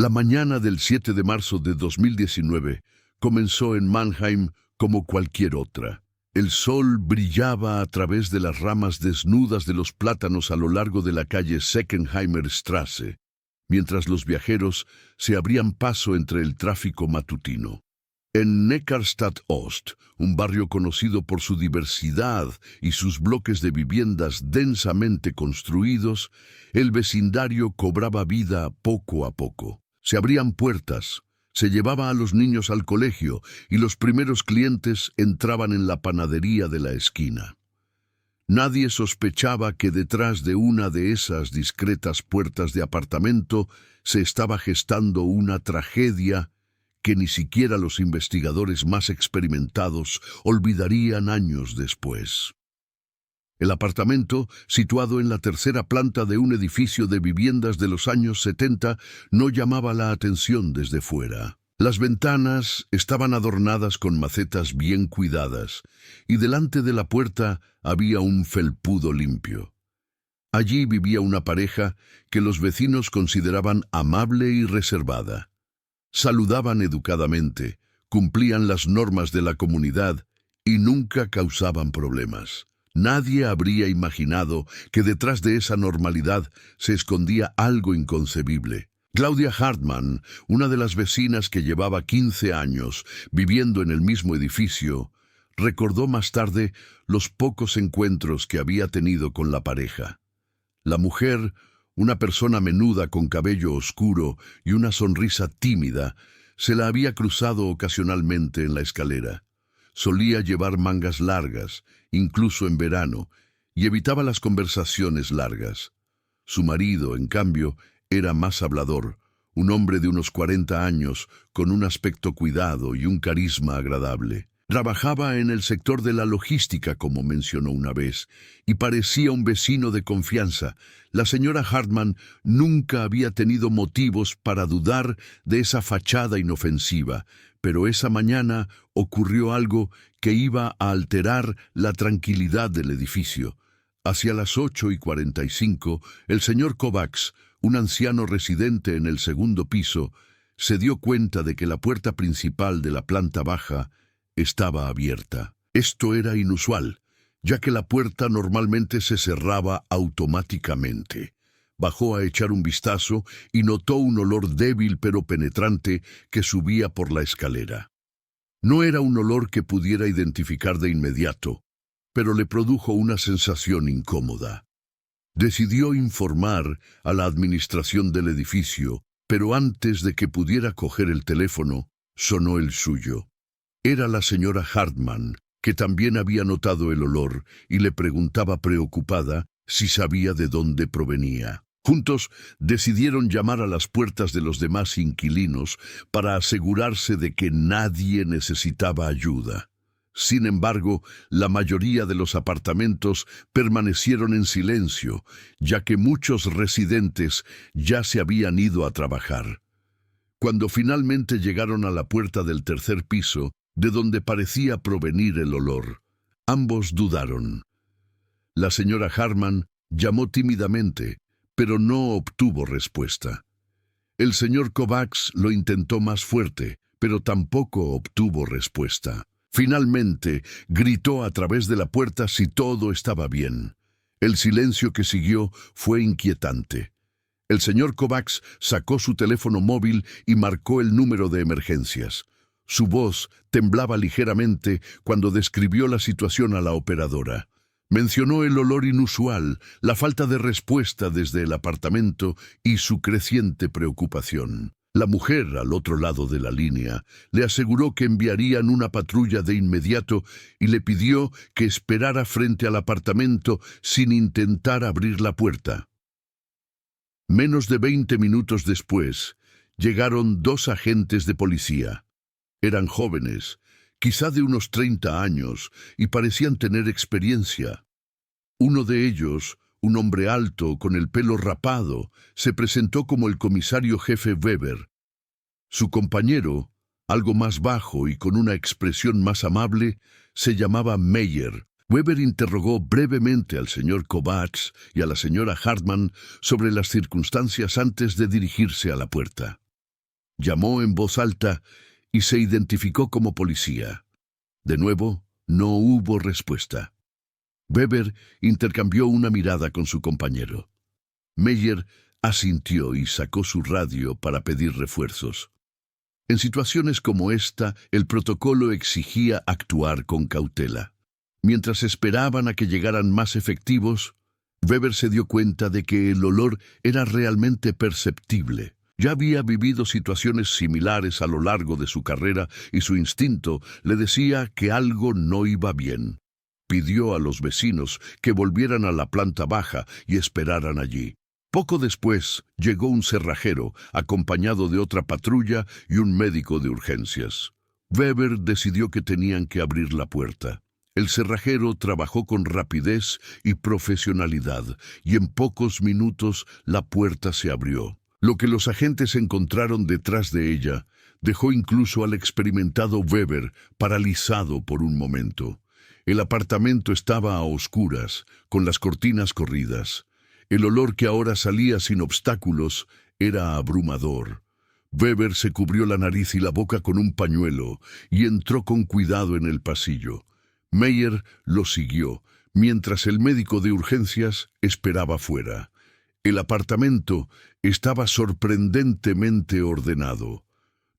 La mañana del 7 de marzo de 2019 comenzó en Mannheim como cualquier otra. El sol brillaba a través de las ramas desnudas de los plátanos a lo largo de la calle Seckenheimer Straße, mientras los viajeros se abrían paso entre el tráfico matutino. En Neckarstadt Ost, un barrio conocido por su diversidad y sus bloques de viviendas densamente construidos, el vecindario cobraba vida poco a poco. Se abrían puertas, se llevaba a los niños al colegio y los primeros clientes entraban en la panadería de la esquina. Nadie sospechaba que detrás de una de esas discretas puertas de apartamento se estaba gestando una tragedia que ni siquiera los investigadores más experimentados olvidarían años después. El apartamento, situado en la tercera planta de un edificio de viviendas de los años 70, no llamaba la atención desde fuera. Las ventanas estaban adornadas con macetas bien cuidadas, y delante de la puerta había un felpudo limpio. Allí vivía una pareja que los vecinos consideraban amable y reservada. Saludaban educadamente, cumplían las normas de la comunidad y nunca causaban problemas. Nadie habría imaginado que detrás de esa normalidad se escondía algo inconcebible. Claudia Hartmann, una de las vecinas que llevaba 15 años viviendo en el mismo edificio, recordó más tarde los pocos encuentros que había tenido con la pareja. La mujer, una persona menuda con cabello oscuro y una sonrisa tímida, se la había cruzado ocasionalmente en la escalera. Solía llevar mangas largas, incluso en verano, y evitaba las conversaciones largas. Su marido, en cambio, era más hablador, un hombre de unos 40 años, con un aspecto cuidado y un carisma agradable. Trabajaba en el sector de la logística, como mencionó una vez, y parecía un vecino de confianza. La señora Hartmann nunca había tenido motivos para dudar de esa fachada inofensiva, pero esa mañana ocurrió algo que iba a alterar la tranquilidad del edificio. Hacia las 8:45, el señor Kovacs, un anciano residente en el segundo piso, se dio cuenta de que la puerta principal de la planta baja estaba abierta. Esto era inusual, ya que la puerta normalmente se cerraba automáticamente. Bajó a echar un vistazo y notó un olor débil pero penetrante que subía por la escalera. No era un olor que pudiera identificar de inmediato, pero le produjo una sensación incómoda. Decidió informar a la administración del edificio, pero antes de que pudiera coger el teléfono, sonó el suyo. Era la señora Hartmann, que también había notado el olor y le preguntaba preocupada si sabía de dónde provenía. Juntos decidieron llamar a las puertas de los demás inquilinos para asegurarse de que nadie necesitaba ayuda. Sin embargo, la mayoría de los apartamentos permanecieron en silencio, ya que muchos residentes ya se habían ido a trabajar. Cuando finalmente llegaron a la puerta del tercer piso, de donde parecía provenir el olor, ambos dudaron. La señora Hartmann llamó tímidamente, pero no obtuvo respuesta. El señor Kovacs lo intentó más fuerte, pero tampoco obtuvo respuesta. Finalmente, gritó a través de la puerta si todo estaba bien. El silencio que siguió fue inquietante. El señor Kovacs sacó su teléfono móvil y marcó el número de emergencias. Su voz temblaba ligeramente cuando describió la situación a la operadora. Mencionó el olor inusual, la falta de respuesta desde el apartamento y su creciente preocupación. La mujer, al otro lado de la línea, le aseguró que enviarían una patrulla de inmediato y le pidió que esperara frente al apartamento sin intentar abrir la puerta. Menos de 20 minutos después, llegaron 2 agentes de policía. Eran jóvenes, quizá de unos 30 años, y parecían tener experiencia. Uno de ellos, un hombre alto con el pelo rapado, se presentó como el comisario jefe Weber. Su compañero, algo más bajo y con una expresión más amable, se llamaba Meyer. Weber interrogó brevemente al señor Kovacs y a la señora Hartmann sobre las circunstancias antes de dirigirse a la puerta. Llamó en voz alta y se identificó como policía. De nuevo, no hubo respuesta. Weber intercambió una mirada con su compañero. Meyer asintió y sacó su radio para pedir refuerzos. En situaciones como esta, el protocolo exigía actuar con cautela. Mientras esperaban a que llegaran más efectivos, Weber se dio cuenta de que el olor era realmente perceptible. Ya había vivido situaciones similares a lo largo de su carrera y su instinto le decía que algo no iba bien. Pidió a los vecinos que volvieran a la planta baja y esperaran allí. Poco después llegó un cerrajero, acompañado de otra patrulla y un médico de urgencias. Weber decidió que tenían que abrir la puerta. El cerrajero trabajó con rapidez y profesionalidad, y en pocos minutos la puerta se abrió. Lo que los agentes encontraron detrás de ella dejó incluso al experimentado Weber paralizado por un momento. El apartamento estaba a oscuras, con las cortinas corridas. El olor que ahora salía sin obstáculos era abrumador. Weber se cubrió la nariz y la boca con un pañuelo y entró con cuidado en el pasillo. Meyer lo siguió, mientras el médico de urgencias esperaba fuera. El apartamento estaba sorprendentemente ordenado.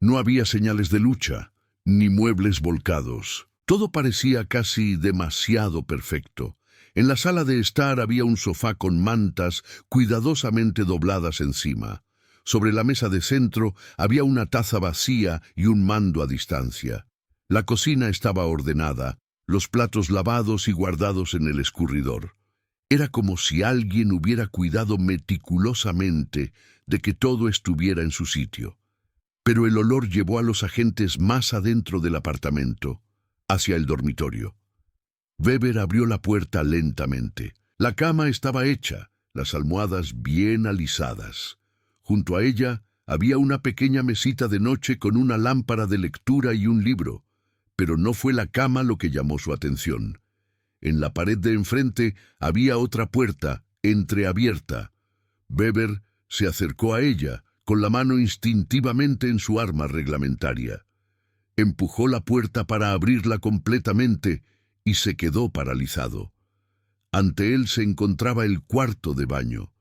No había señales de lucha, ni muebles volcados. Todo parecía casi demasiado perfecto. En la sala de estar había un sofá con mantas cuidadosamente dobladas encima. Sobre la mesa de centro había una taza vacía y un mando a distancia. La cocina estaba ordenada, los platos lavados y guardados en el escurridor. Era como si alguien hubiera cuidado meticulosamente de que todo estuviera en su sitio. Pero el olor llevó a los agentes más adentro del apartamento, hacia el dormitorio. Weber abrió la puerta lentamente. La cama estaba hecha, las almohadas bien alisadas. Junto a ella había una pequeña mesita de noche con una lámpara de lectura y un libro, pero no fue la cama lo que llamó su atención. En la pared de enfrente había otra puerta, entreabierta. Weber se acercó a ella, con la mano instintivamente en su arma reglamentaria. Empujó la puerta para abrirla completamente y se quedó paralizado. Ante él se encontraba el cuarto de baño.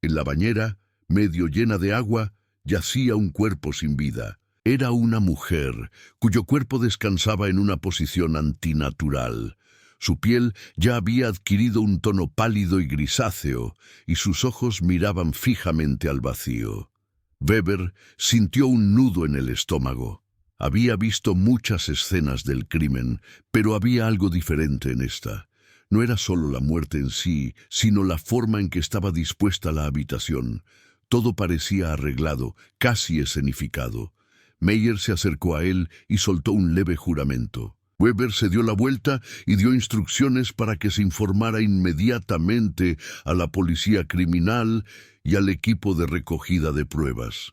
En la bañera, medio llena de agua, yacía un cuerpo sin vida. Era una mujer, cuyo cuerpo descansaba en una posición antinatural. Su piel ya había adquirido un tono pálido y grisáceo, y sus ojos miraban fijamente al vacío. Weber sintió un nudo en el estómago. Había visto muchas escenas del crimen, pero había algo diferente en esta. No era solo la muerte en sí, sino la forma en que estaba dispuesta la habitación. Todo parecía arreglado, casi escenificado. Meyer se acercó a él y soltó un leve juramento. Weber se dio la vuelta y dio instrucciones para que se informara inmediatamente a la policía criminal y al equipo de recogida de pruebas.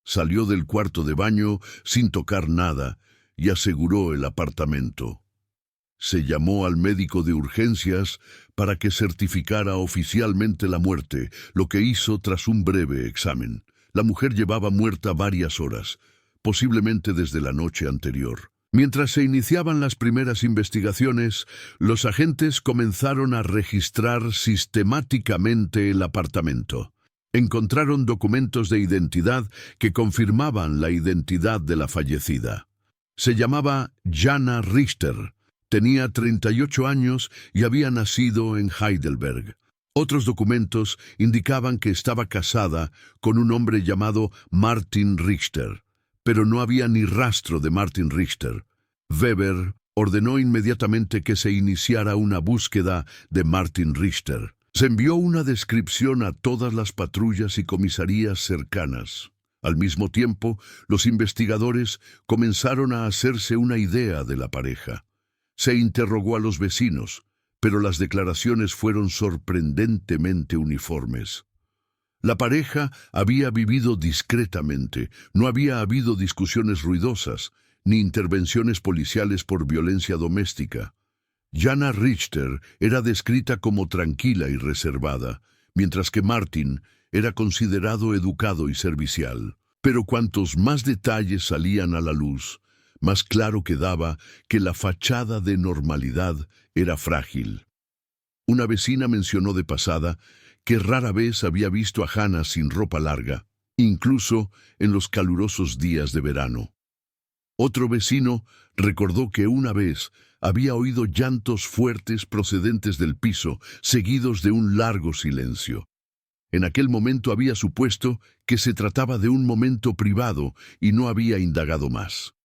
Salió del cuarto de baño sin tocar nada y aseguró el apartamento. Se llamó al médico de urgencias para que certificara oficialmente la muerte, lo que hizo tras un breve examen. La mujer llevaba muerta varias horas, posiblemente desde la noche anterior. Mientras se iniciaban las primeras investigaciones, los agentes comenzaron a registrar sistemáticamente el apartamento. Encontraron documentos de identidad que confirmaban la identidad de la fallecida. Se llamaba Jana Richter, tenía 38 años y había nacido en Heidelberg. Otros documentos indicaban que estaba casada con un hombre llamado Martin Richter, pero no había ni rastro de Martin Richter. Weber ordenó inmediatamente que se iniciara una búsqueda de Martin Richter. Se envió una descripción a todas las patrullas y comisarías cercanas. Al mismo tiempo, los investigadores comenzaron a hacerse una idea de la pareja. Se interrogó a los vecinos, pero las declaraciones fueron sorprendentemente uniformes. La pareja había vivido discretamente, no había habido discusiones ruidosas, ni intervenciones policiales por violencia doméstica. Jana Richter era descrita como tranquila y reservada, mientras que Martin era considerado educado y servicial. Pero cuantos más detalles salían a la luz, más claro quedaba que la fachada de normalidad era frágil. Una vecina mencionó de pasada que rara vez había visto a Hannah sin ropa larga, incluso en los calurosos días de verano. Otro vecino recordó que una vez había oído llantos fuertes procedentes del piso, seguidos de un largo silencio. En aquel momento había supuesto que se trataba de un momento privado y no había indagado más.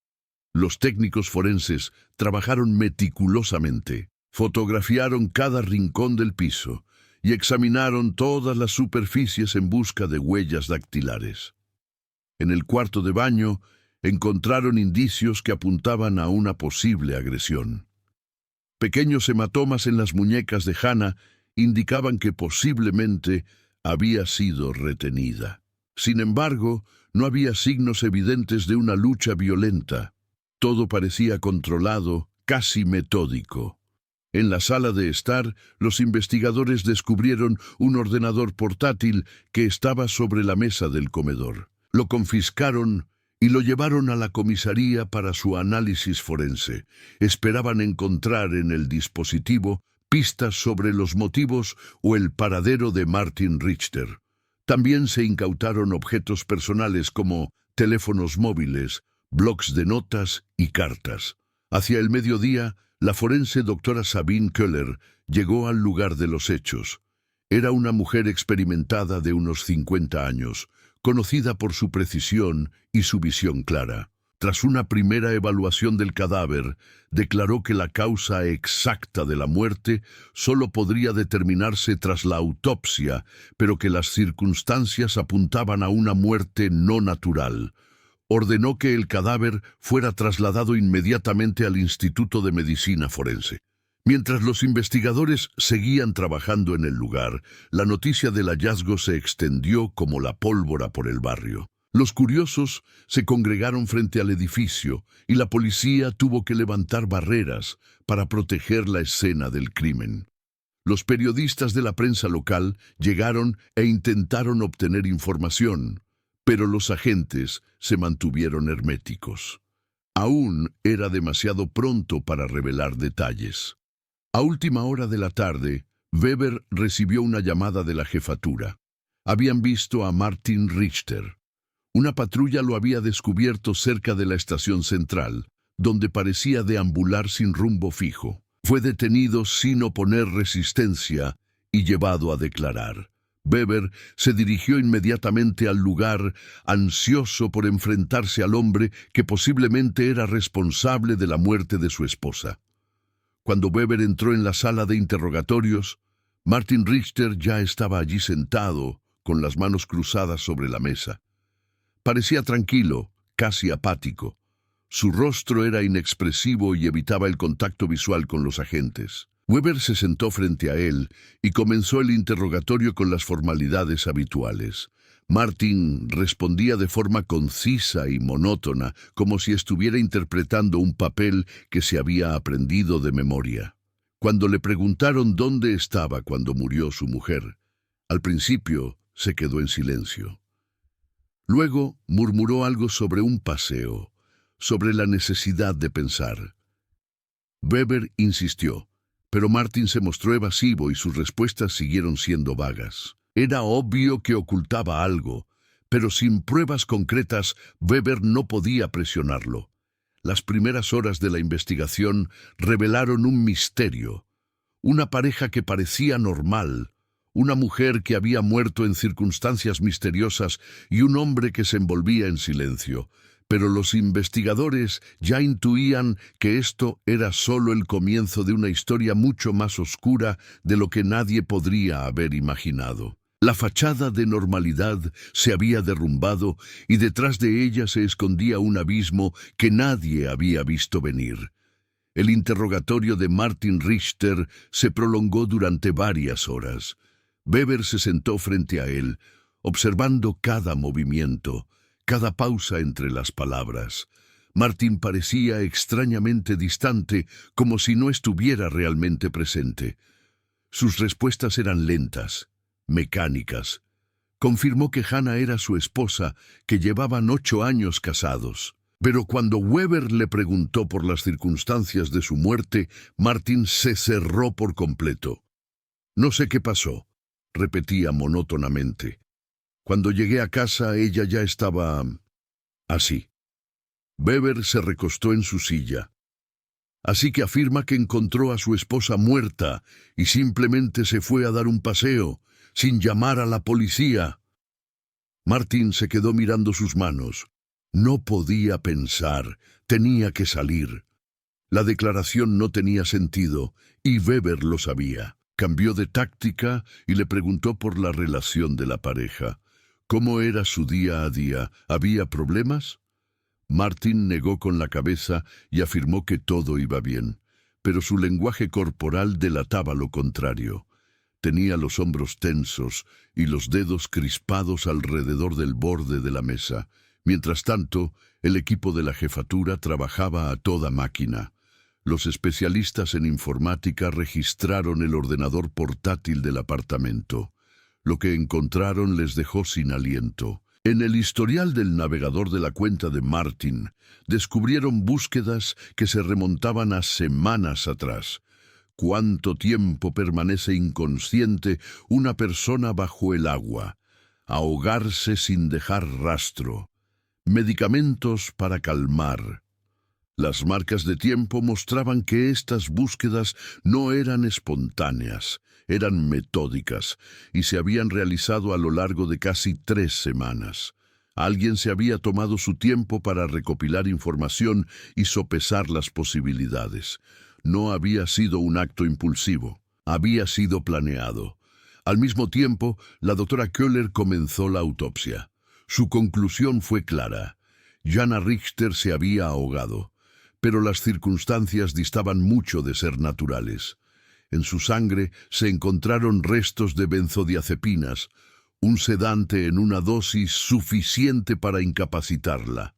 Los técnicos forenses trabajaron meticulosamente, fotografiaron cada rincón del piso y examinaron todas las superficies en busca de huellas dactilares. En el cuarto de baño encontraron indicios que apuntaban a una posible agresión. Pequeños hematomas en las muñecas de Hannah indicaban que posiblemente había sido retenida. Sin embargo, no había signos evidentes de una lucha violenta. Todo parecía controlado, casi metódico. En la sala de estar, los investigadores descubrieron un ordenador portátil que estaba sobre la mesa del comedor. Lo confiscaron y lo llevaron a la comisaría para su análisis forense. Esperaban encontrar en el dispositivo pistas sobre los motivos o el paradero de Martin Richter. También se incautaron objetos personales como teléfonos móviles, blocs de notas y cartas. Hacia el mediodía, la forense doctora Sabine Köhler llegó al lugar de los hechos. Era una mujer experimentada de unos 50 años, conocida por su precisión y su visión clara. Tras una primera evaluación del cadáver, declaró que la causa exacta de la muerte solo podría determinarse tras la autopsia, pero que las circunstancias apuntaban a una muerte no natural. Ordenó que el cadáver fuera trasladado inmediatamente al Instituto de Medicina Forense. Mientras los investigadores seguían trabajando en el lugar, la noticia del hallazgo se extendió como la pólvora por el barrio. Los curiosos se congregaron frente al edificio y la policía tuvo que levantar barreras para proteger la escena del crimen. Los periodistas de la prensa local llegaron e intentaron obtener información, pero los agentes se mantuvieron herméticos. Aún era demasiado pronto para revelar detalles. A última hora de la tarde, Weber recibió una llamada de la jefatura. Habían visto a Martin Richter. Una patrulla lo había descubierto cerca de la estación central, donde parecía deambular sin rumbo fijo. Fue detenido sin oponer resistencia y llevado a declarar. Weber se dirigió inmediatamente al lugar, ansioso por enfrentarse al hombre que posiblemente era responsable de la muerte de su esposa. Cuando Weber entró en la sala de interrogatorios, Martin Richter ya estaba allí sentado, con las manos cruzadas sobre la mesa. Parecía tranquilo, casi apático. Su rostro era inexpresivo y evitaba el contacto visual con los agentes. Weber se sentó frente a él y comenzó el interrogatorio con las formalidades habituales. Martin respondía de forma concisa y monótona, como si estuviera interpretando un papel que se había aprendido de memoria. Cuando le preguntaron dónde estaba cuando murió su mujer, al principio se quedó en silencio. Luego murmuró algo sobre un paseo, sobre la necesidad de pensar. Weber insistió, pero Martin se mostró evasivo y sus respuestas siguieron siendo vagas. Era obvio que ocultaba algo, pero sin pruebas concretas, Weber no podía presionarlo. Las primeras horas de la investigación revelaron un misterio. Una pareja que parecía normal, una mujer que había muerto en circunstancias misteriosas y un hombre que se envolvía en silencio. Pero los investigadores ya intuían que esto era solo el comienzo de una historia mucho más oscura de lo que nadie podría haber imaginado. La fachada de normalidad se había derrumbado y detrás de ella se escondía un abismo que nadie había visto venir. El interrogatorio de Martin Richter se prolongó durante varias horas. Weber se sentó frente a él, observando cada movimiento, cada pausa entre las palabras. Martin parecía extrañamente distante, como si no estuviera realmente presente. Sus respuestas eran lentas, mecánicas, Confirmó que Hannah era su esposa, que llevaban 8 años casados. Pero cuando Weber le preguntó por las circunstancias de su muerte, Martin se cerró por completo. «No sé qué pasó», repetía monótonamente. «Cuando llegué a casa, ella ya estaba así». Weber se recostó en su silla. «Así que afirma que encontró a su esposa muerta y simplemente se fue a dar un paseo, sin llamar a la policía». Martin se quedó mirando sus manos. No podía pensar, tenía que salir. La declaración no tenía sentido, y Weber lo sabía. Cambió de táctica y le preguntó por la relación de la pareja. ¿Cómo era su día a día? ¿Había problemas? Martin negó con la cabeza y afirmó que todo iba bien, pero su lenguaje corporal delataba lo contrario. Tenía los hombros tensos y los dedos crispados alrededor del borde de la mesa. Mientras tanto, el equipo de la jefatura trabajaba a toda máquina. Los especialistas en informática registraron el ordenador portátil del apartamento. Lo que encontraron les dejó sin aliento. En el historial del navegador de la cuenta de Martin, descubrieron búsquedas que se remontaban a semanas atrás. ¿Cuánto tiempo permanece inconsciente una persona bajo el agua? Ahogarse sin dejar rastro. Medicamentos para calmar. Las marcas de tiempo mostraban que estas búsquedas no eran espontáneas, eran metódicas y se habían realizado a lo largo de casi 3 semanas. Alguien se había tomado su tiempo para recopilar información y sopesar las posibilidades. No había sido un acto impulsivo, había sido planeado. Al mismo tiempo, la doctora Köhler comenzó la autopsia. Su conclusión fue clara. Jana Richter se había ahogado, pero las circunstancias distaban mucho de ser naturales. En su sangre se encontraron restos de benzodiazepinas, un sedante en una dosis suficiente para incapacitarla.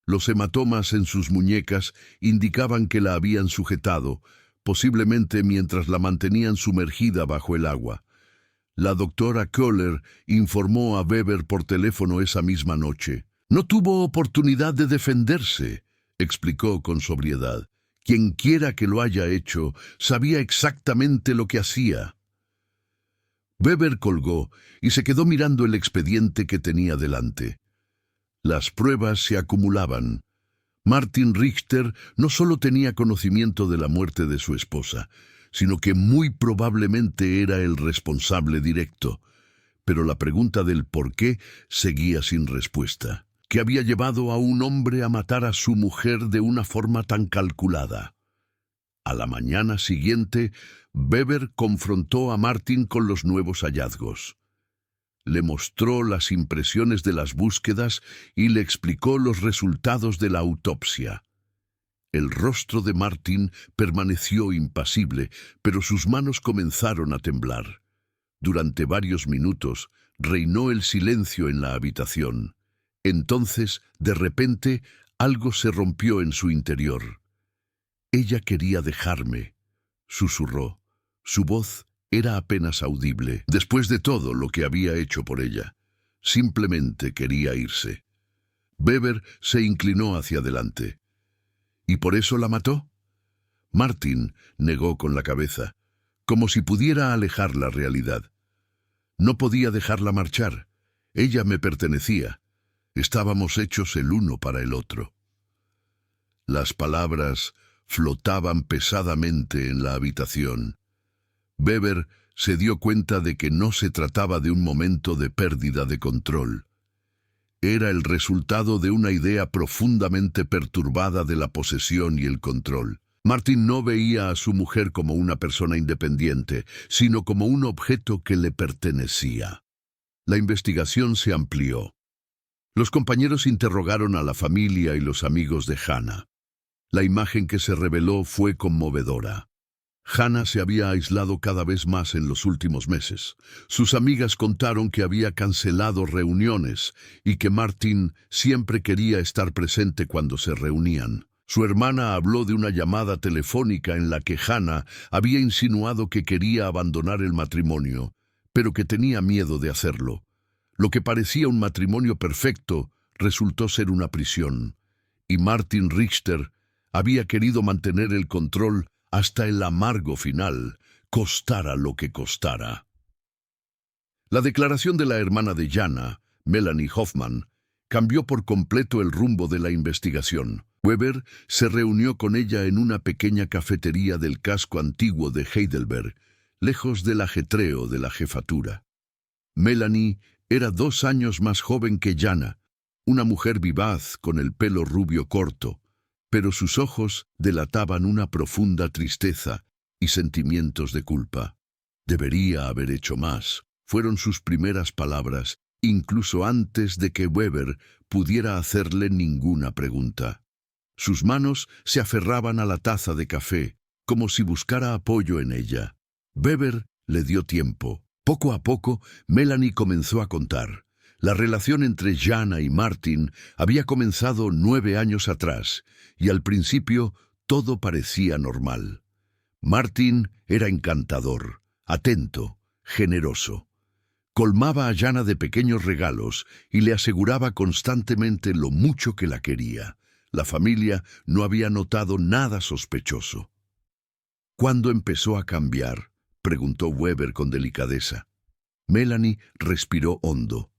Los hematomas en sus muñecas indicaban que la habían sujetado, posiblemente mientras la mantenían sumergida bajo el agua. La doctora Köhler informó a Weber por teléfono esa misma noche. «No tuvo oportunidad de defenderse», explicó con sobriedad. «Quienquiera que lo haya hecho sabía exactamente lo que hacía». Weber colgó y se quedó mirando el expediente que tenía delante. Las pruebas se acumulaban. Martin Richter no solo tenía conocimiento de la muerte de su esposa, sino que muy probablemente era el responsable directo. Pero la pregunta del por qué seguía sin respuesta. ¿Qué había llevado a un hombre a matar a su mujer de una forma tan calculada? A la mañana siguiente, Weber confrontó a Martin con los nuevos hallazgos. Le mostró las impresiones de las búsquedas y le explicó los resultados de la autopsia. El rostro de Martin permaneció impasible, pero sus manos comenzaron a temblar. Durante varios minutos reinó el silencio en la habitación. Entonces, de repente, algo se rompió en su interior. «Ella quería dejarme», susurró. Su voz era apenas audible, después de todo lo que había hecho por ella. Simplemente quería irse. Weber se inclinó hacia adelante. ¿Y por eso la mató? Martin negó con la cabeza, como si pudiera alejar la realidad. No podía dejarla marchar. Ella me pertenecía. Estábamos hechos el uno para el otro. Las palabras flotaban pesadamente en la habitación. Weber se dio cuenta de que no se trataba de un momento de pérdida de control. Era el resultado de una idea profundamente perturbada de la posesión y el control. Martin no veía a su mujer como una persona independiente, sino como un objeto que le pertenecía. La investigación se amplió. Los compañeros interrogaron a la familia y los amigos de Hannah. La imagen que se reveló fue conmovedora. Hannah se había aislado cada vez más en los últimos meses. Sus amigas contaron que había cancelado reuniones y que Martin siempre quería estar presente cuando se reunían. Su hermana habló de una llamada telefónica en la que Hannah había insinuado que quería abandonar el matrimonio, pero que tenía miedo de hacerlo. Lo que parecía un matrimonio perfecto resultó ser una prisión, y Martin Richter había querido mantener el control hasta el amargo final, costara lo que costara. La declaración de la hermana de Jana, Melanie Hoffman, cambió por completo el rumbo de la investigación. Weber se reunió con ella en una pequeña cafetería del casco antiguo de Heidelberg, lejos del ajetreo de la jefatura. Melanie era 2 años más joven que Jana, una mujer vivaz con el pelo rubio corto, pero sus ojos delataban una profunda tristeza y sentimientos de culpa. Debería haber hecho más, fueron sus primeras palabras, incluso antes de que Weber pudiera hacerle ninguna pregunta. Sus manos se aferraban a la taza de café, como si buscara apoyo en ella. Weber le dio tiempo. Poco a poco, Melanie comenzó a contar. La relación entre Jana y Martin había comenzado 9 años atrás, y al principio todo parecía normal. Martin era encantador, atento, generoso. Colmaba a Jana de pequeños regalos y le aseguraba constantemente lo mucho que la quería. La familia no había notado nada sospechoso. ¿Cuándo empezó a cambiar?, preguntó Weber con delicadeza. Melanie respiró hondo.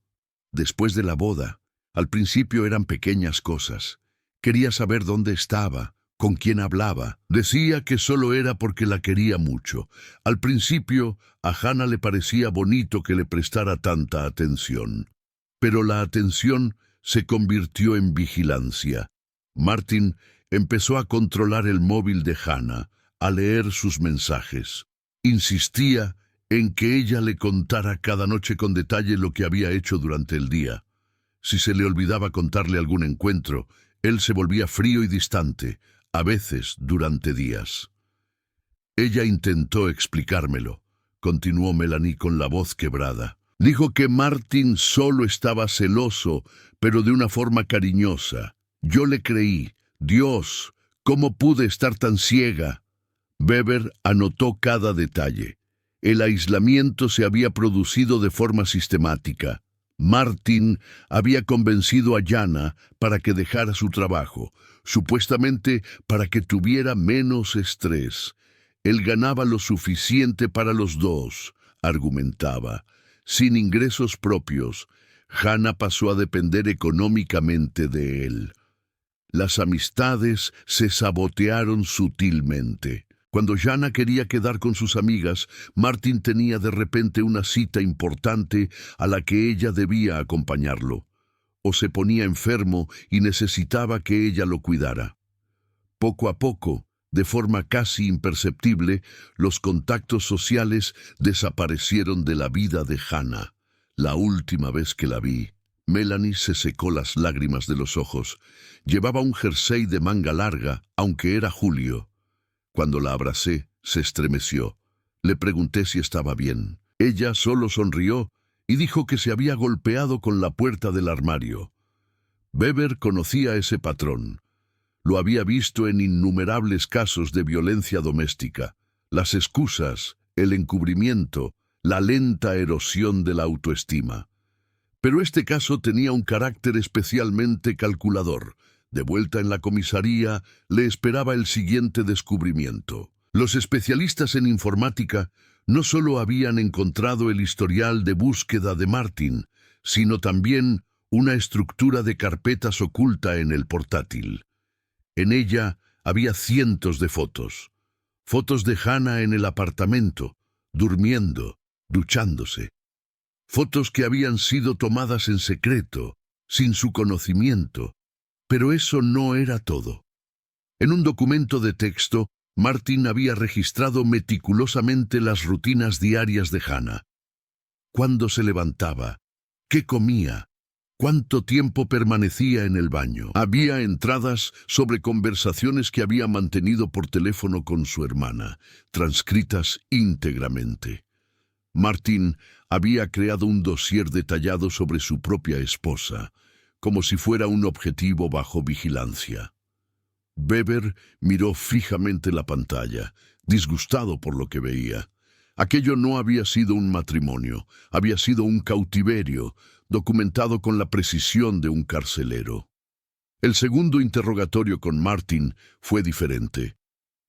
Después de la boda, al principio eran pequeñas cosas. Quería saber dónde estaba, con quién hablaba. Decía que solo era porque la quería mucho. Al principio, a Jana le parecía bonito que le prestara tanta atención. Pero la atención se convirtió en vigilancia. Martin empezó a controlar el móvil de Jana, a leer sus mensajes. Insistía en que ella le contara cada noche con detalle lo que había hecho durante el día. Si se le olvidaba contarle algún encuentro, él se volvía frío y distante, a veces durante días. Ella intentó explicármelo, continuó Melanie con la voz quebrada. Dijo que Martin solo estaba celoso, pero de una forma cariñosa. Yo le creí. Dios, ¿cómo pude estar tan ciega? Weber anotó cada detalle. El aislamiento se había producido de forma sistemática. Martin había convencido a Jana para que dejara su trabajo, supuestamente para que tuviera menos estrés. Él ganaba lo suficiente para los dos, argumentaba. Sin ingresos propios, Jana pasó a depender económicamente de él. Las amistades se sabotearon sutilmente. Cuando Jana quería quedar con sus amigas, Martin tenía de repente una cita importante a la que ella debía acompañarlo. O se ponía enfermo y necesitaba que ella lo cuidara. Poco a poco, de forma casi imperceptible, los contactos sociales desaparecieron de la vida de Jana. La última vez que la vi, Melanie se secó las lágrimas de los ojos. Llevaba un jersey de manga larga, aunque era julio. Cuando la abracé, se estremeció. Le pregunté si estaba bien. Ella solo sonrió y dijo que se había golpeado con la puerta del armario. Weber conocía ese patrón. Lo había visto en innumerables casos de violencia doméstica. Las excusas, el encubrimiento, la lenta erosión de la autoestima. Pero este caso tenía un carácter especialmente calculador. De vuelta en la comisaría, le esperaba el siguiente descubrimiento. Los especialistas en informática no solo habían encontrado el historial de búsqueda de Martin, sino también una estructura de carpetas oculta en el portátil. En ella había cientos de fotos. Fotos de Jana en el apartamento, durmiendo, duchándose. Fotos que habían sido tomadas en secreto, sin su conocimiento. Pero eso no era todo. En un documento de texto, Martin había registrado meticulosamente las rutinas diarias de Jana. Cuándo se levantaba, qué comía, cuánto tiempo permanecía en el baño. Había entradas sobre conversaciones que había mantenido por teléfono con su hermana, transcritas íntegramente. Martin había creado un dossier detallado sobre su propia esposa, como si fuera un objetivo bajo vigilancia. Weber miró fijamente la pantalla, disgustado por lo que veía. Aquello no había sido un matrimonio, había sido un cautiverio, documentado con la precisión de un carcelero. El segundo interrogatorio con Martin fue diferente.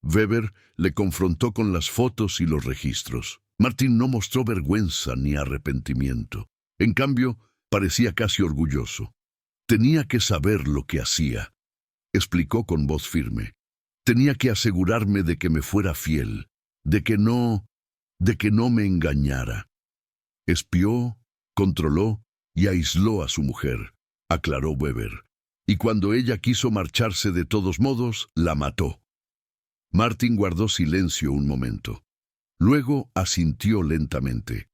Weber le confrontó con las fotos y los registros. Martin no mostró vergüenza ni arrepentimiento. En cambio, parecía casi orgulloso. Tenía que saber lo que hacía, explicó con voz firme. Tenía que asegurarme de que me fuera fiel, de que no me engañara. Espió, controló y aisló a su mujer, aclaró Weber. Y cuando ella quiso marcharse de todos modos, la mató. Martin guardó silencio un momento. Luego asintió lentamente.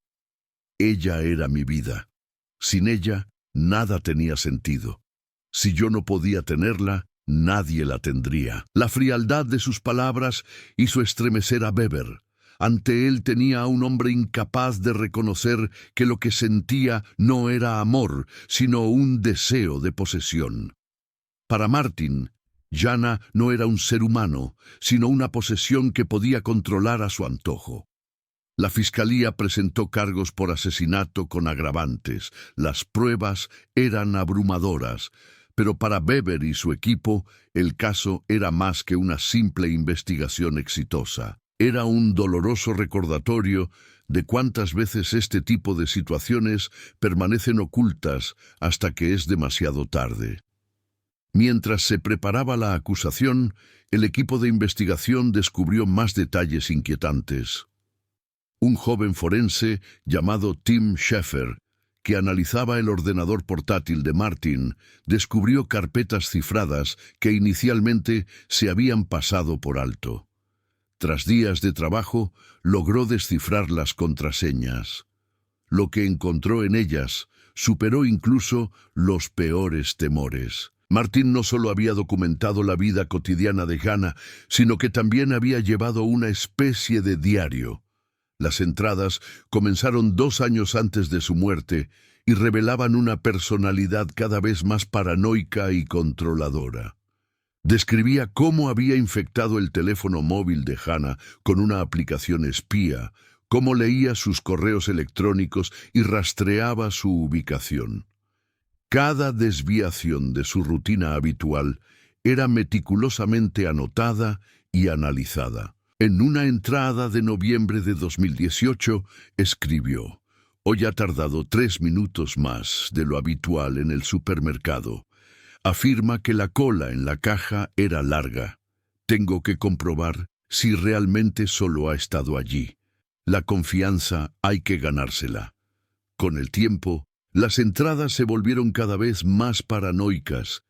Ella era mi vida. Sin ella, nada tenía sentido. Si yo no podía tenerla, nadie la tendría. La frialdad de sus palabras hizo estremecer a Weber. Ante él tenía a un hombre incapaz de reconocer que lo que sentía no era amor, sino un deseo de posesión. Para Martin, Jana no era un ser humano, sino una posesión que podía controlar a su antojo. La fiscalía presentó cargos por asesinato con agravantes. Las pruebas eran abrumadoras, pero para Weber y su equipo, el caso era más que una simple investigación exitosa. Era un doloroso recordatorio de cuántas veces este tipo de situaciones permanecen ocultas hasta que es demasiado tarde. Mientras se preparaba la acusación, el equipo de investigación descubrió más detalles inquietantes. Un joven forense llamado Tim Schaeffer, que analizaba el ordenador portátil de Martin, descubrió carpetas cifradas que inicialmente se habían pasado por alto. Tras días de trabajo, logró descifrar las contraseñas. Lo que encontró en ellas superó incluso los peores temores. Martin no solo había documentado la vida cotidiana de Jana, sino que también había llevado una especie de diario. Las entradas comenzaron 2 años antes de su muerte y revelaban una personalidad cada vez más paranoica y controladora. Describía cómo había infectado el teléfono móvil de Jana con una aplicación espía, cómo leía sus correos electrónicos y rastreaba su ubicación. Cada desviación de su rutina habitual era meticulosamente anotada y analizada. En una entrada de noviembre de 2018, escribió: «Hoy ha tardado 3 minutos más de lo habitual en el supermercado. Afirma que la cola en la caja era larga. Tengo que comprobar si realmente solo ha estado allí. La confianza hay que ganársela». Con el tiempo, las entradas se volvieron cada vez más paranoicas.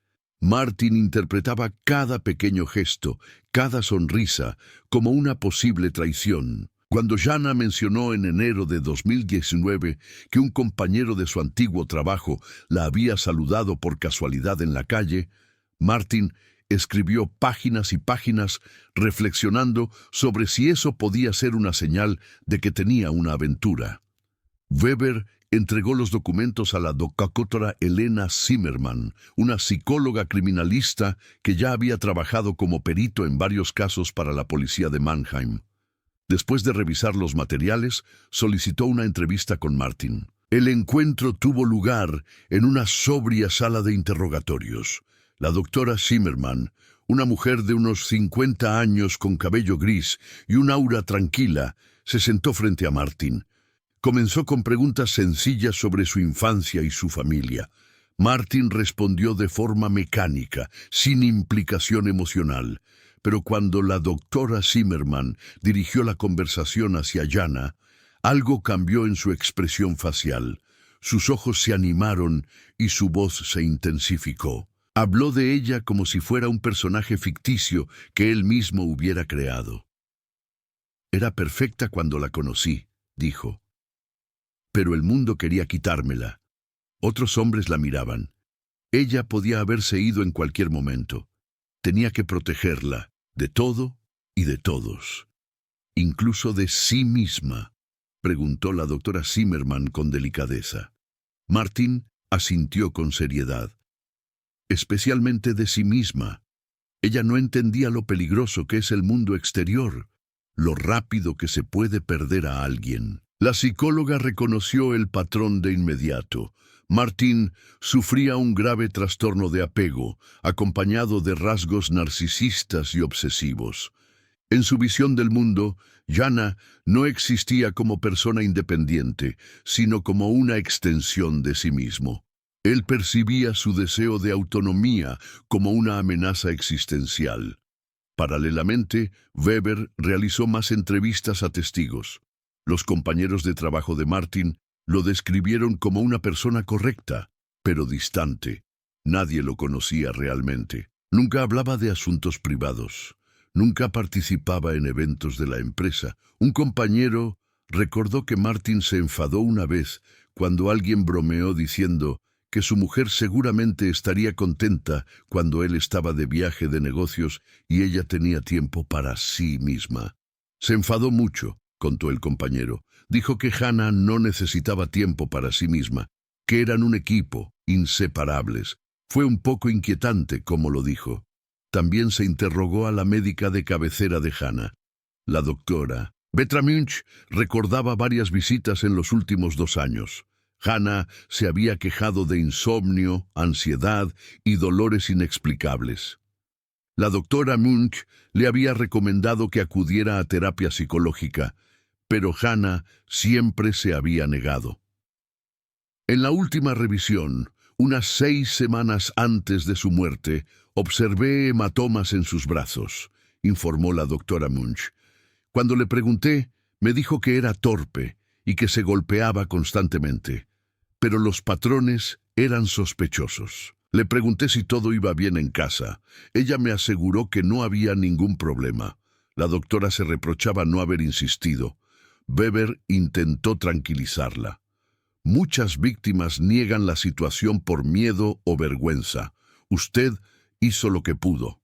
Martin interpretaba cada pequeño gesto, cada sonrisa, como una posible traición. Cuando Jana mencionó en enero de 2019 que un compañero de su antiguo trabajo la había saludado por casualidad en la calle, Martin escribió páginas y páginas reflexionando sobre si eso podía ser una señal de que tenía una aventura. Weber entregó los documentos a la doctora Elena Zimmerman, una psicóloga criminalista que ya había trabajado como perito en varios casos para la policía de Mannheim. Después de revisar los materiales, solicitó una entrevista con Martin. El encuentro tuvo lugar en una sobria sala de interrogatorios. La doctora Zimmerman, una mujer de unos 50 años con cabello gris y un aura tranquila, se sentó frente a Martin. Comenzó con preguntas sencillas sobre su infancia y su familia. Martin respondió de forma mecánica, sin implicación emocional. Pero cuando la doctora Zimmerman dirigió la conversación hacia Jana, algo cambió en su expresión facial. Sus ojos se animaron y su voz se intensificó. Habló de ella como si fuera un personaje ficticio que él mismo hubiera creado. «Era perfecta cuando la conocí», dijo. «Pero el mundo quería quitármela. Otros hombres la miraban. Ella podía haberse ido en cualquier momento. Tenía que protegerla, de todo y de todos. Incluso de sí misma», preguntó la doctora Zimmerman con delicadeza. Martin asintió con seriedad. «Especialmente de sí misma. Ella no entendía lo peligroso que es el mundo exterior. lo rápido que se puede perder a alguien. La psicóloga reconoció el patrón de inmediato. Martin sufría un grave trastorno de apego, acompañado de rasgos narcisistas y obsesivos. En su visión del mundo, Jana no existía como persona independiente, sino como una extensión de sí mismo. Él percibía su deseo de autonomía como una amenaza existencial. Paralelamente, Weber realizó más entrevistas a testigos. Los compañeros de trabajo de Martin lo describieron como una persona correcta, pero distante. Nadie lo conocía realmente. Nunca hablaba de asuntos privados. Nunca participaba en eventos de la empresa. Un compañero recordó que Martin se enfadó una vez cuando alguien bromeó diciendo que su mujer seguramente estaría contenta cuando él estaba de viaje de negocios y ella tenía tiempo para sí misma. Se enfadó mucho, contó el compañero. Dijo que Jana no necesitaba tiempo para sí misma, que eran un equipo, inseparables. Fue un poco inquietante, como lo dijo. También se interrogó a la médica de cabecera de Jana. La doctora Petra Munch recordaba varias visitas en los últimos 2 años. Jana se había quejado de insomnio, ansiedad y dolores inexplicables. La doctora Munch le había recomendado que acudiera a terapia psicológica, pero Jana siempre se había negado. En la última revisión, unas 6 semanas antes de su muerte, observé hematomas en sus brazos, informó la doctora Munch. Cuando le pregunté, me dijo que era torpe y que se golpeaba constantemente, pero los patrones eran sospechosos. Le pregunté si todo iba bien en casa. Ella me aseguró que no había ningún problema. La doctora se reprochaba no haber insistido. Weber intentó tranquilizarla. Muchas víctimas niegan la situación por miedo o vergüenza. Usted hizo lo que pudo,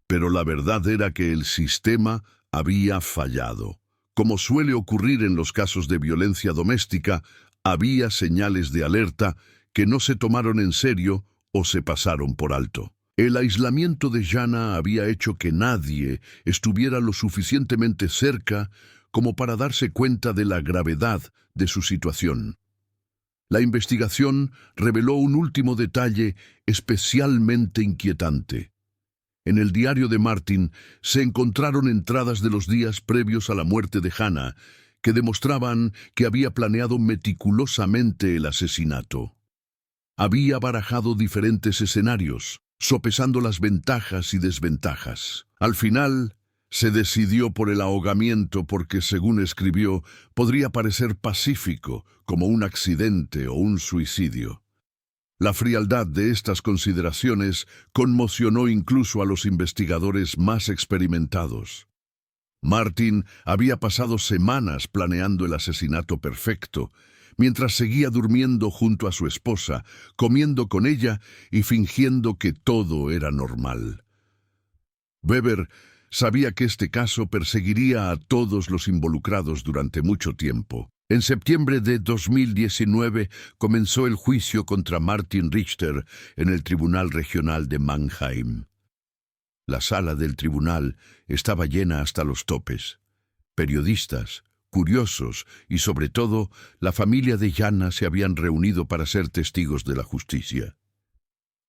pero la verdad era que el sistema había fallado. Como suele ocurrir en los casos de violencia doméstica, había señales de alerta que no se tomaron en serio o se pasaron por alto. El aislamiento de Jana había hecho que nadie estuviera lo suficientemente cerca como para darse cuenta de la gravedad de su situación. La investigación reveló un último detalle especialmente inquietante. En el diario de Martin se encontraron entradas de los días previos a la muerte de Jana que demostraban que había planeado meticulosamente el asesinato. Había barajado diferentes escenarios, sopesando las ventajas y desventajas. Al final, se decidió por el ahogamiento porque, según escribió, podría parecer pacífico, como un accidente o un suicidio. La frialdad de estas consideraciones conmocionó incluso a los investigadores más experimentados. Martin había pasado semanas planeando el asesinato perfecto, mientras seguía durmiendo junto a su esposa, comiendo con ella y fingiendo que todo era normal. Weber sabía que este caso perseguiría a todos los involucrados durante mucho tiempo. En septiembre de 2019 comenzó el juicio contra Martin Richter en el Tribunal Regional de Mannheim. La sala del tribunal estaba llena hasta los topes. Periodistas, curiosos y, sobre todo, la familia de Jana se habían reunido para ser testigos de la justicia.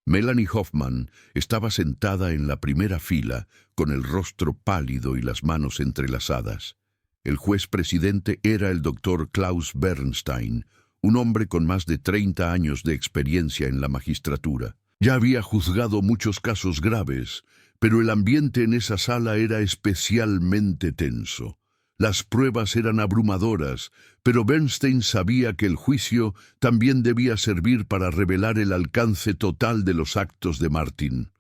Melanie Hoffman estaba sentada en la primera fila, con el rostro pálido y las manos entrelazadas. El juez presidente era el doctor Klaus Bernstein, un hombre con más de 30 años de experiencia en la magistratura. Ya había juzgado muchos casos graves, pero el ambiente en esa sala era especialmente tenso. Las pruebas eran abrumadoras, pero Bernstein sabía que el juicio también debía servir para revelar el alcance total de los actos de Martin.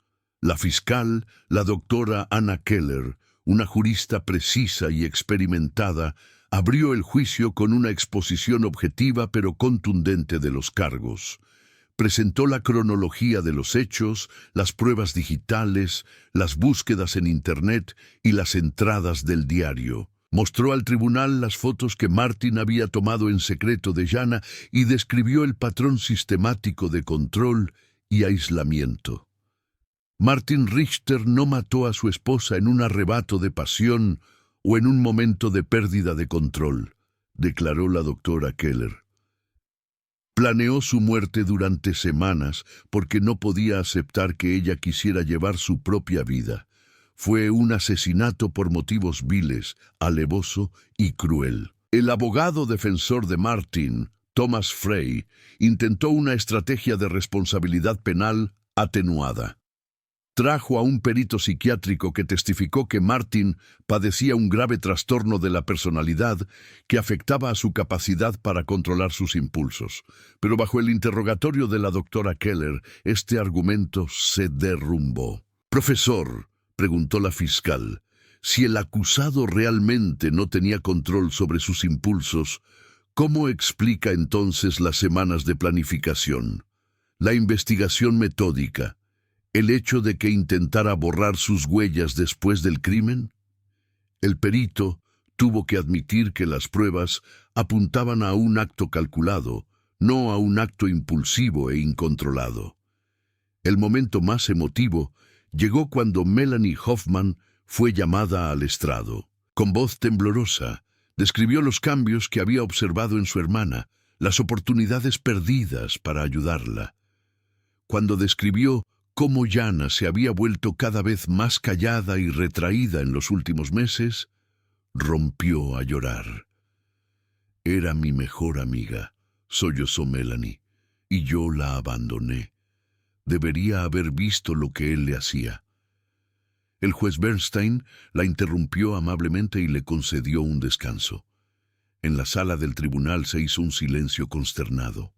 La fiscal, la doctora Anna Keller, una jurista precisa y experimentada, abrió el juicio con una exposición objetiva pero contundente de los cargos. Presentó la cronología de los hechos, las pruebas digitales, las búsquedas en Internet y las entradas del diario. Mostró al tribunal las fotos que Martin había tomado en secreto de Jana y describió el patrón sistemático de control y aislamiento. Martin Richter no mató a su esposa en un arrebato de pasión o en un momento de pérdida de control, declaró la doctora Keller. Planeó su muerte durante semanas porque no podía aceptar que ella quisiera llevar su propia vida. Fue un asesinato por motivos viles, alevoso y cruel. El abogado defensor de Martin, Thomas Frey, intentó una estrategia de responsabilidad penal atenuada. Trajo a un perito psiquiátrico que testificó que Martin padecía un grave trastorno de la personalidad que afectaba a su capacidad para controlar sus impulsos. Pero bajo el interrogatorio de la doctora Keller, este argumento se derrumbó. «Profesor», preguntó la fiscal, «si el acusado realmente no tenía control sobre sus impulsos, ¿cómo explica entonces las semanas de planificación, la investigación metódica, el hecho de que intentara borrar sus huellas después del crimen?» El perito tuvo que admitir que las pruebas apuntaban a un acto calculado, no a un acto impulsivo e incontrolado. El momento más emotivo llegó cuando Melanie Hoffman fue llamada al estrado. Con voz temblorosa, describió los cambios que había observado en su hermana, las oportunidades perdidas para ayudarla. Cuando describió cómo Jana se había vuelto cada vez más callada y retraída en los últimos meses, rompió a llorar. «Era mi mejor amiga», sollozó Melanie, «y yo la abandoné. Debería haber visto lo que él le hacía». El juez Bernstein la interrumpió amablemente y le concedió un descanso. En la sala del tribunal se hizo un silencio consternado.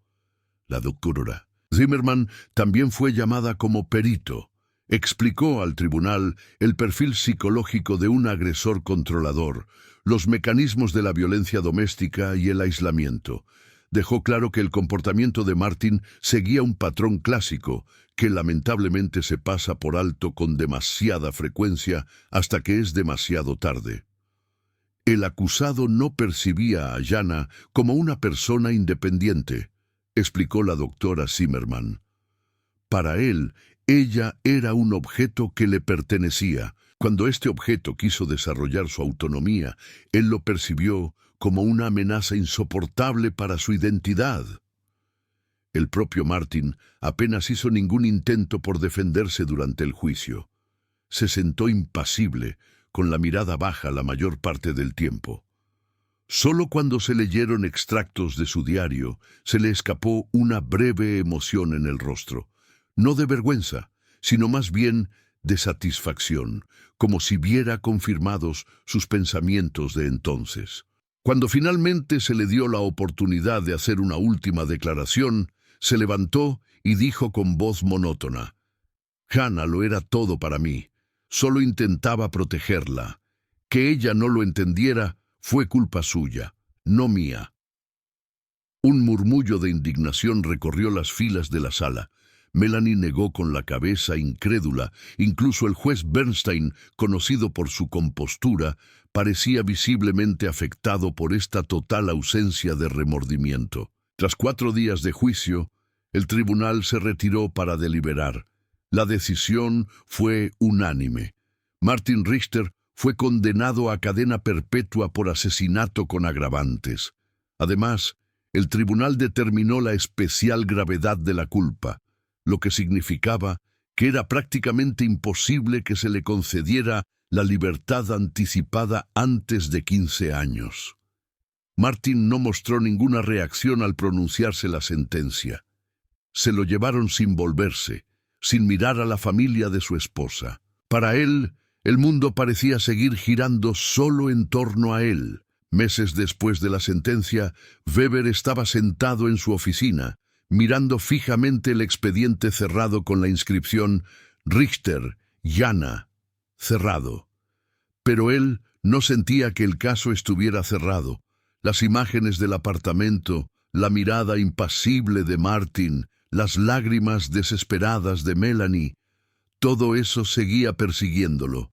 La doctora Zimmerman también fue llamada como perito. Explicó al tribunal el perfil psicológico de un agresor controlador, los mecanismos de la violencia doméstica y el aislamiento. Dejó claro que el comportamiento de Martin seguía un patrón clásico que lamentablemente se pasa por alto con demasiada frecuencia hasta que es demasiado tarde. El acusado no percibía a Jana como una persona independiente, explicó la doctora Zimmerman. Para él, ella era un objeto que le pertenecía. Cuando este objeto quiso desarrollar su autonomía, él lo percibió como una amenaza insoportable para su identidad. El propio Martin apenas hizo ningún intento por defenderse durante el juicio. Se sentó impasible, con la mirada baja la mayor parte del tiempo. Solo cuando se leyeron extractos de su diario, se le escapó una breve emoción en el rostro. No de vergüenza, sino más bien de satisfacción, como si viera confirmados sus pensamientos de entonces. Cuando finalmente se le dio la oportunidad de hacer una última declaración, se levantó y dijo con voz monótona: «Jana lo era todo para mí. Solo intentaba protegerla. Que ella no lo entendiera fue culpa suya, no mía». Un murmullo de indignación recorrió las filas de la sala. Melanie negó con la cabeza incrédula. Incluso el juez Bernstein, conocido por su compostura, parecía visiblemente afectado por esta total ausencia de remordimiento. Tras 4 días de juicio, el tribunal se retiró para deliberar. La decisión fue unánime. Martin Richter fue condenado a cadena perpetua por asesinato con agravantes. Además, el tribunal determinó la especial gravedad de la culpa, lo que significaba que era prácticamente imposible que se le concediera la libertad anticipada antes de 15 años. Martin no mostró ninguna reacción al pronunciarse la sentencia. Se lo llevaron sin volverse, sin mirar a la familia de su esposa. Para él, el mundo parecía seguir girando solo en torno a él. Meses después de la sentencia, Weber estaba sentado en su oficina, mirando fijamente el expediente cerrado con la inscripción «Richter, Jana, cerrado». Pero él no sentía que el caso estuviera cerrado. Las imágenes del apartamento, la mirada impasible de Martin, las lágrimas desesperadas de Melanie, todo eso seguía persiguiéndolo.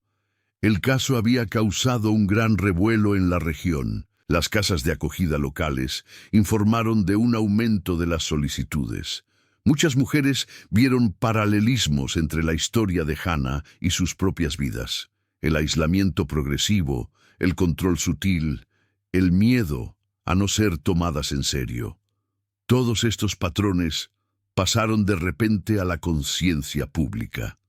El caso había causado un gran revuelo en la región. Las casas de acogida locales informaron de un aumento de las solicitudes. Muchas mujeres vieron paralelismos entre la historia de Jana y sus propias vidas. El aislamiento progresivo, el control sutil, el miedo a no ser tomadas en serio. Todos estos patrones pasaron de repente a la conciencia pública.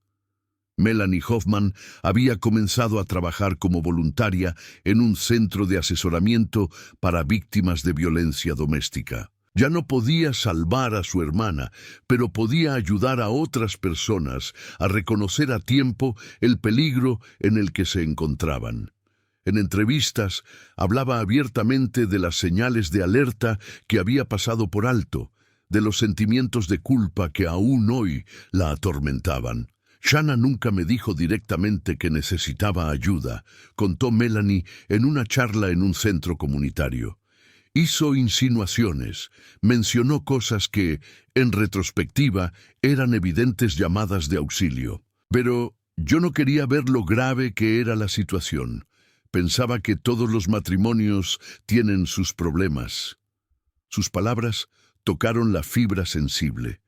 Melanie Hoffman había comenzado a trabajar como voluntaria en un centro de asesoramiento para víctimas de violencia doméstica. Ya no podía salvar a su hermana, pero podía ayudar a otras personas a reconocer a tiempo el peligro en el que se encontraban. En entrevistas, hablaba abiertamente de las señales de alerta que había pasado por alto, de los sentimientos de culpa que aún hoy la atormentaban. Shanna nunca me dijo directamente que necesitaba ayuda, contó Melanie en una charla en un centro comunitario. Hizo insinuaciones, mencionó cosas que, en retrospectiva, eran evidentes llamadas de auxilio. Pero yo no quería ver lo grave que era la situación. Pensaba que todos los matrimonios tienen sus problemas. Sus palabras tocaron la fibra sensible.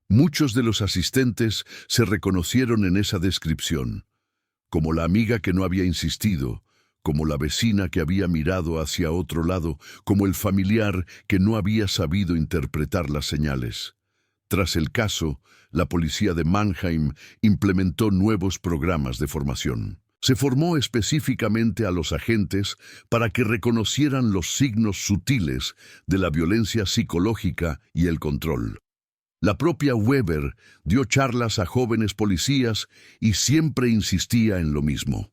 Muchos de los asistentes se reconocieron en esa descripción, como la amiga que no había insistido, como la vecina que había mirado hacia otro lado, como el familiar que no había sabido interpretar las señales. Tras el caso, la policía de Mannheim implementó nuevos programas de formación. Se formó específicamente a los agentes para que reconocieran los signos sutiles de la violencia psicológica y el control. La propia Weber dio charlas a jóvenes policías y siempre insistía en lo mismo.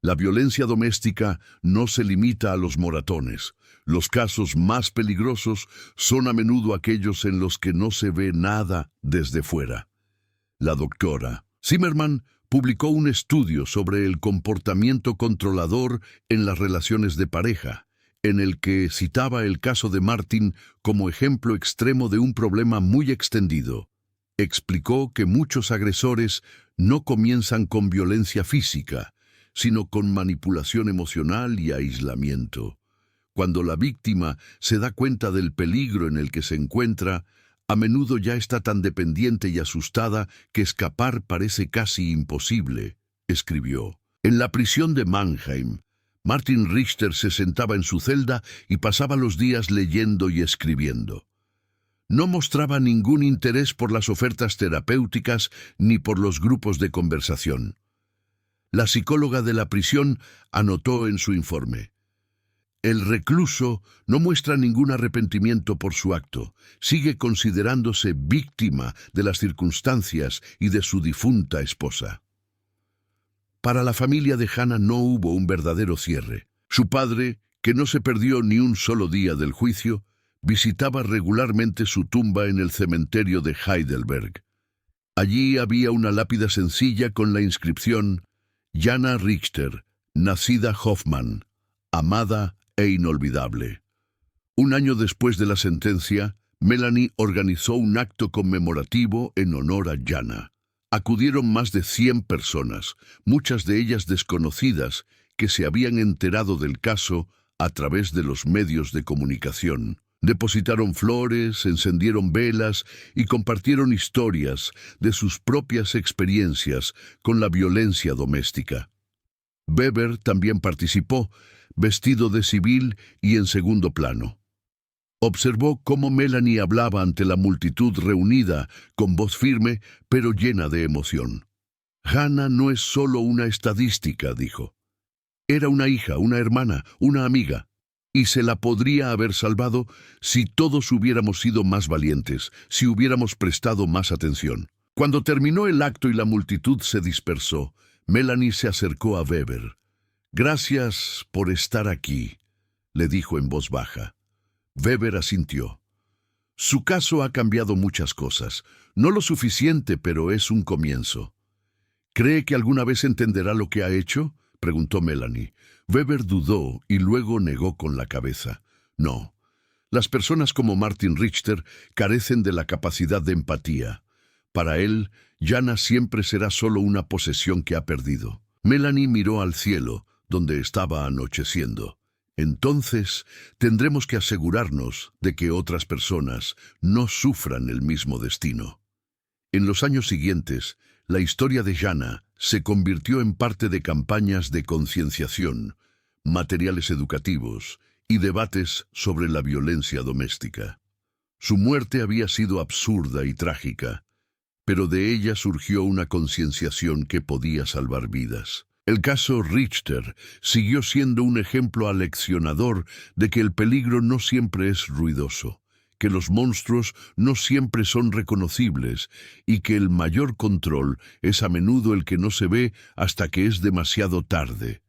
La violencia doméstica no se limita a los moratones. Los casos más peligrosos son a menudo aquellos en los que no se ve nada desde fuera. La doctora Zimmerman publicó un estudio sobre el comportamiento controlador en las relaciones de pareja, en el que citaba el caso de Martin como ejemplo extremo de un problema muy extendido. Explicó que muchos agresores no comienzan con violencia física, sino con manipulación emocional y aislamiento. Cuando la víctima se da cuenta del peligro en el que se encuentra, a menudo ya está tan dependiente y asustada que escapar parece casi imposible, escribió. En la prisión de Mannheim, Martin Richter se sentaba en su celda y pasaba los días leyendo y escribiendo. No mostraba ningún interés por las ofertas terapéuticas ni por los grupos de conversación. La psicóloga de la prisión anotó en su informe: el recluso no muestra ningún arrepentimiento por su acto, sigue considerándose víctima de las circunstancias y de su difunta esposa. Para la familia de Hannah no hubo un verdadero cierre. Su padre, que no se perdió ni un solo día del juicio, visitaba regularmente su tumba en el cementerio de Heidelberg. Allí había una lápida sencilla con la inscripción: Jana Richter, nacida Hoffman, amada e inolvidable. Un año después de la sentencia, Melanie organizó un acto conmemorativo en honor a Jana. Acudieron más de 100 personas, muchas de ellas desconocidas, que se habían enterado del caso a través de los medios de comunicación. Depositaron flores, encendieron velas y compartieron historias de sus propias experiencias con la violencia doméstica. Weber también participó, vestido de civil y en segundo plano. Observó cómo Melanie hablaba ante la multitud reunida, con voz firme, pero llena de emoción. Hannah no es solo una estadística, dijo. Era una hija, una hermana, una amiga, y se la podría haber salvado si todos hubiéramos sido más valientes, si hubiéramos prestado más atención. Cuando terminó el acto y la multitud se dispersó, Melanie se acercó a Weber. «Gracias por estar aquí», le dijo en voz baja. Weber asintió. Su caso ha cambiado muchas cosas. No lo suficiente, pero es un comienzo. ¿Cree que alguna vez entenderá lo que ha hecho?, preguntó Melanie. Weber dudó y luego negó con la cabeza. No. Las personas como Martin Richter carecen de la capacidad de empatía. Para él, Jana siempre será solo una posesión que ha perdido. Melanie miró al cielo, donde estaba anocheciendo. Entonces, tendremos que asegurarnos de que otras personas no sufran el mismo destino. En los años siguientes, la historia de Jana se convirtió en parte de campañas de concienciación. materiales educativos y debates sobre la violencia doméstica. Su muerte había sido absurda y trágica, pero de ella surgió una concienciación que podía salvar vidas. El caso Richter siguió siendo un ejemplo aleccionador de que el peligro no siempre es ruidoso, que los monstruos no siempre son reconocibles y que el mayor control es a menudo el que no se ve hasta que es demasiado tarde.